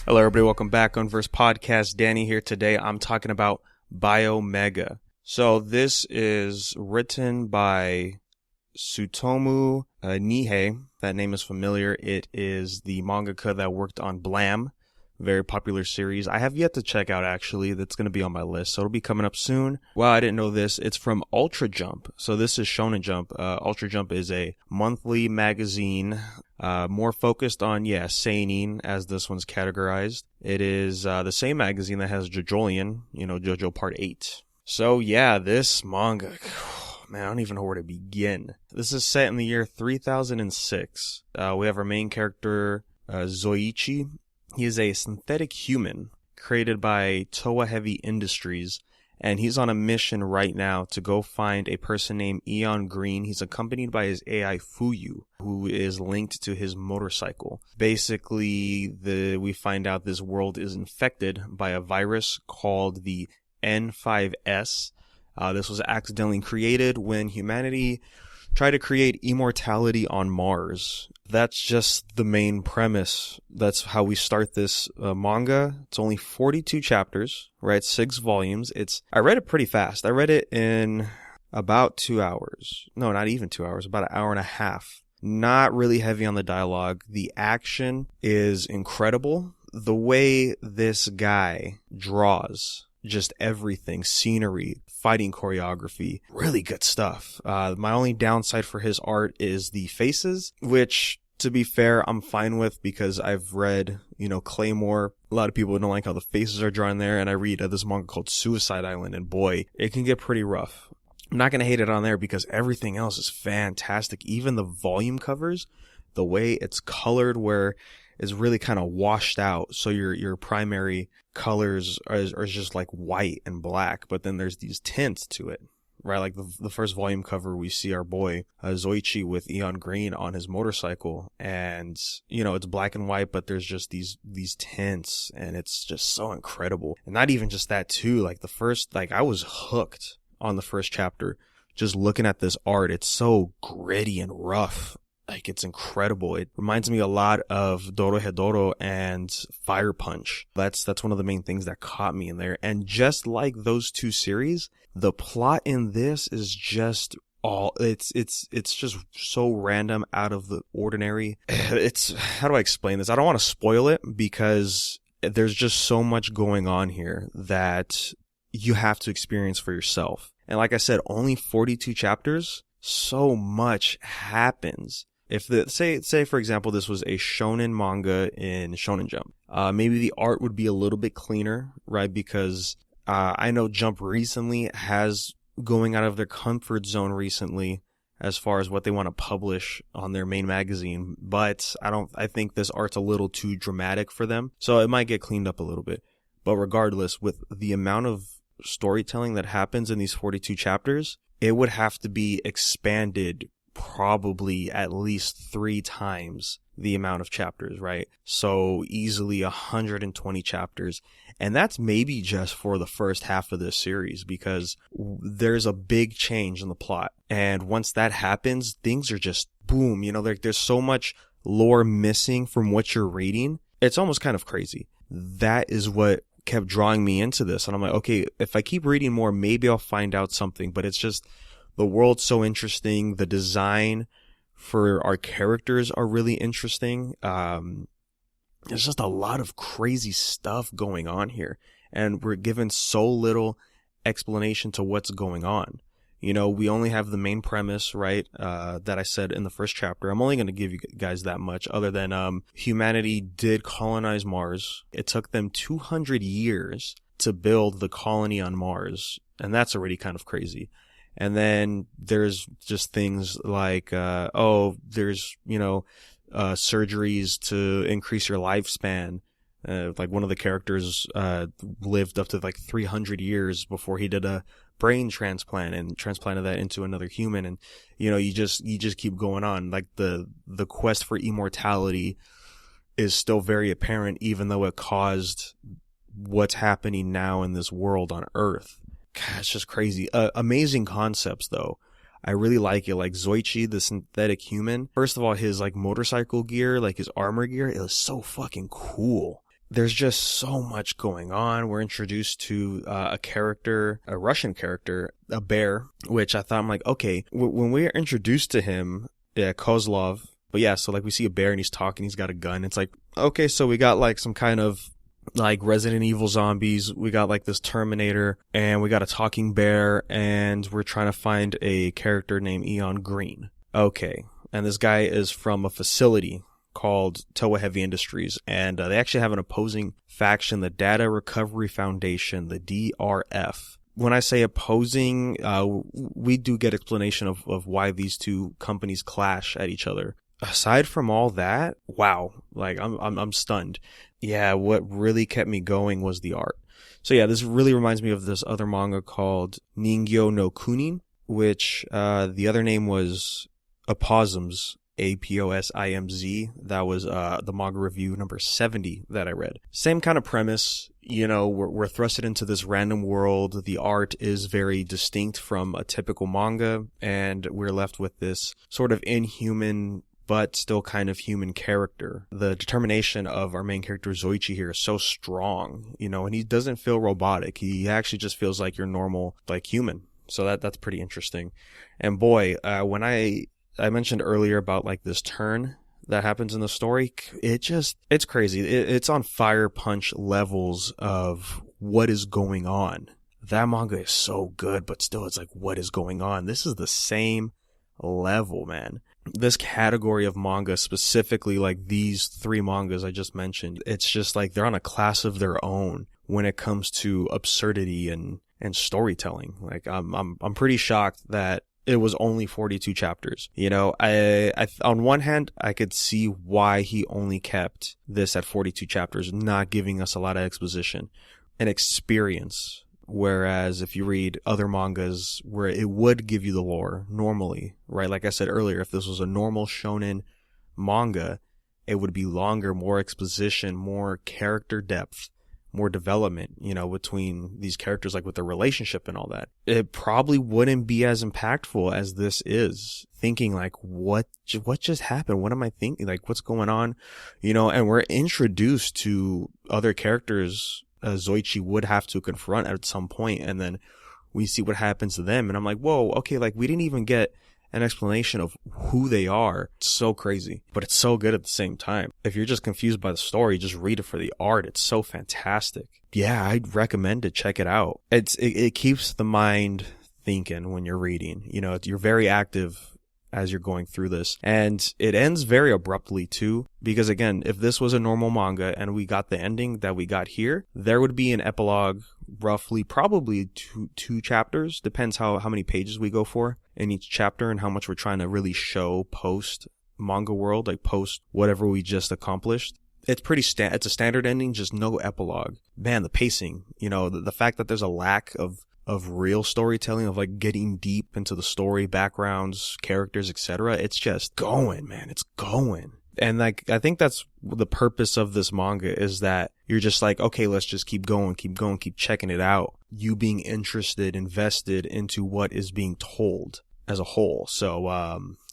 Hello, everybody. Welcome back on Verse Podcast. Danny here today. I'm talking about BioMega. So this is written by Tsutomu Nihei. That name is familiar. It is the mangaka that worked on Blam, very popular series. I have yet to check out, actually. That's going to be on my list, so it'll be coming up soon. Well, I didn't know this. It's from Ultra Jump. So this is Shonen Jump. Ultra Jump is a monthly magazine, more focused on, seinen, as this one's categorized. It is the same magazine that has JoJolion, JoJo Part 8. So yeah, this manga, man, I don't even know where to begin. This is set in the year 3006. We have our main character, Zoichi. He is a synthetic human created by Toa Heavy Industries, and he's on a mission right now to go find a person named Eon Green. He's accompanied by his AI Fuyu, who is linked to his motorcycle. Basically, we find out this world is infected by a virus called the N5S. This was accidentally created when humanity tried to create immortality on Mars. That's just the main premise. That's how we start this manga. It's only 42 chapters, right? 6 volumes. I read it pretty fast. I read it in about 2 hours. No, not even 2 hours, about an hour and a half. Not really heavy on the dialogue. The action is incredible. The way this guy draws just everything, scenery, fighting choreography, really good stuff. My only downside for his art is the faces, which, to be fair, I'm fine with because I've read, Claymore. A lot of people don't like how the faces are drawn there, and I read this manga called Suicide Island, and boy, it can get pretty rough. I'm not going to hate it on there because everything else is fantastic. Even the volume covers, the way it's colored where is really kind of washed out. So your primary colors are just like white and black, but then there's these tints to it, right? Like the first volume cover, we see our boy Zoichi with Eon Green on his motorcycle, and it's black and white, but there's just these tints, and it's just so incredible. And not even just that too, like I was hooked on the first chapter just looking at this art. It's so gritty and rough. Like, it's incredible. It reminds me a lot of Dorohedoro and Fire Punch. That's one of the main things that caught me in there. And just like those two series, the plot in this is just it's just so random, out of the ordinary. How do I explain this? I don't want to spoil it because there's just so much going on here that you have to experience for yourself. And like I said, only 42 chapters, so much happens. If say for example, this was a shonen manga in Shonen Jump, maybe the art would be a little bit cleaner, right? Because I know Jump recently has going out of their comfort zone recently as far as what they want to publish on their main magazine, but I think this art's a little too dramatic for them, so it might get cleaned up a little bit. But regardless, with the amount of storytelling that happens in these 42 chapters, it would have to be expanded probably at least 3 times the amount of chapters, right? So easily 120 chapters. And that's maybe just for the first half of this series, because there's a big change in the plot. And once that happens, things are just boom, there's so much lore missing from what you're reading. It's almost kind of crazy. That is what kept drawing me into this. And I'm like, okay, if I keep reading more, maybe I'll find out something. But it's just, the world's so interesting. The design for our characters are really interesting. There's just a lot of crazy stuff going on here, and we're given so little explanation to what's going on. We only have the main premise, right? That I said in the first chapter. I'm only going to give you guys that much, other than humanity did colonize Mars. It took them 200 years to build the colony on Mars, and that's already kind of crazy. And then there's just things like, there's, surgeries to increase your lifespan. Like one of the characters lived up to like 300 years before he did a brain transplant and transplanted that into another human. And, you just keep going on. Like the quest for immortality is still very apparent, even though it caused what's happening now in this world on Earth. God, it's just crazy. Amazing concepts, though. I really like it. Like Zoichi, the synthetic human. First of all, his like motorcycle gear, like his armor gear, it was so fucking cool. there's just so much going on. We're introduced to a character, a Russian character, a bear, which I thought, I'm like, okay, when we are introduced to him, Kozlov, but yeah, so like we see a bear and he's talking, he's got a gun. It's like, okay, so we got like some kind of like Resident Evil zombies. We got like this Terminator, and we got a talking bear, and we're trying to find a character named Eon Green. Okay. And this guy is from a facility called Towa Heavy Industries, and they actually have an opposing faction, the Data Recovery Foundation, the DRF. When I say opposing, we do get explanation of why these two companies clash at each other. Aside from all that, wow, like I'm stunned. Yeah, what really kept me going was the art. So yeah, this really reminds me of this other manga called Ningyo no Kunin, which the other name was Aposms, APOSIMZ. That was the manga review number 70 that I read. Same kind of premise. You know, we're thrusted into this random world. The art is very distinct from a typical manga, and we're left with this sort of inhuman but still kind of human character. The determination of our main character Zoichi here is so strong, you know, and he doesn't feel robotic. He actually just feels like your normal, like, human. So that's pretty interesting. And boy, when I mentioned earlier about like this turn that happens in the story, it's crazy. It's on Fire Punch levels of what is going on. That manga is so good, but still it's like, what is going on? This is the same level, man. This category of manga, specifically like these three mangas I just mentioned, it's just like they're on a class of their own when it comes to absurdity and storytelling. Like I'm pretty shocked that it was only 42 chapters. You know, I on one hand, I could see why he only kept this at 42 chapters, not giving us a lot of exposition and experience. Whereas if you read other mangas where it would give you the lore normally, right? Like I said earlier, if this was a normal shonen manga, it would be longer, more exposition, more character depth, more development, you know, between these characters, like with the relationship and all that. It probably wouldn't be as impactful as this is. Thinking like, what just happened? What am I thinking? Like, what's going on? You know, and we're introduced to other characters Zoichi would have to confront at some point, and then we see what happens to them, and I'm like, whoa, okay, like we didn't even get an explanation of who they are. It's so crazy, but it's so good at the same time. If you're just confused by the story, just read it for the art. It's so fantastic. Yeah, I'd recommend it. Check it out. It keeps the mind thinking when you're reading. You know, you're very active as you're going through this. And it ends very abruptly too, because again, if this was a normal manga and we got the ending that we got here, there would be an epilogue, roughly probably two chapters, depends how many pages we go for in each chapter and how much we're trying to really show post manga world, like post whatever we just accomplished. It's pretty it's a standard ending, just no epilogue. Man, the pacing, you know, the fact that there's a lack of real storytelling, of like getting deep into the story, backgrounds, characters, etc. It's just going, man. It's going. And like, I think that's the purpose of this manga, is that you're just like, okay, let's just keep going, keep checking it out. You being interested, invested into what is being told as a whole. So,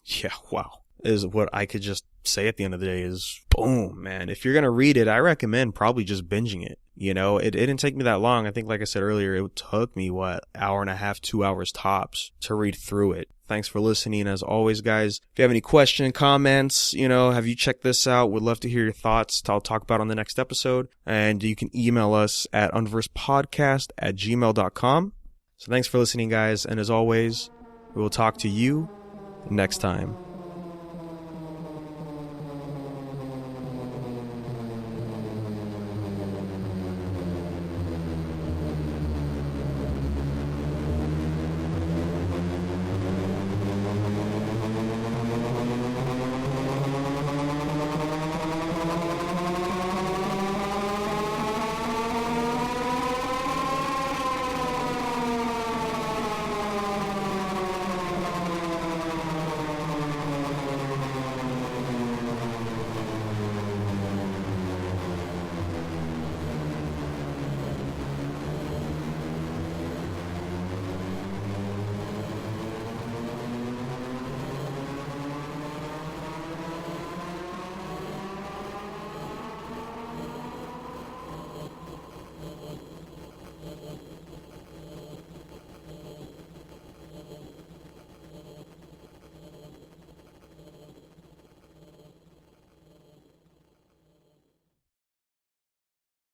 yeah, wow. Is what I could just say at the end of the day is boom, man. If you're going to read it, I recommend probably just binging it. You know, it didn't take me that long. I think, like I said earlier, it took me, hour and a half, 2 hours tops to read through it. Thanks for listening. As always, guys, if you have any questions, comments, you know, have you checked this out? Would love to hear your thoughts. I'll talk about on the next episode. And you can email us at unversepodcast@gmail.com. So thanks for listening, guys. And as always, we will talk to you next time.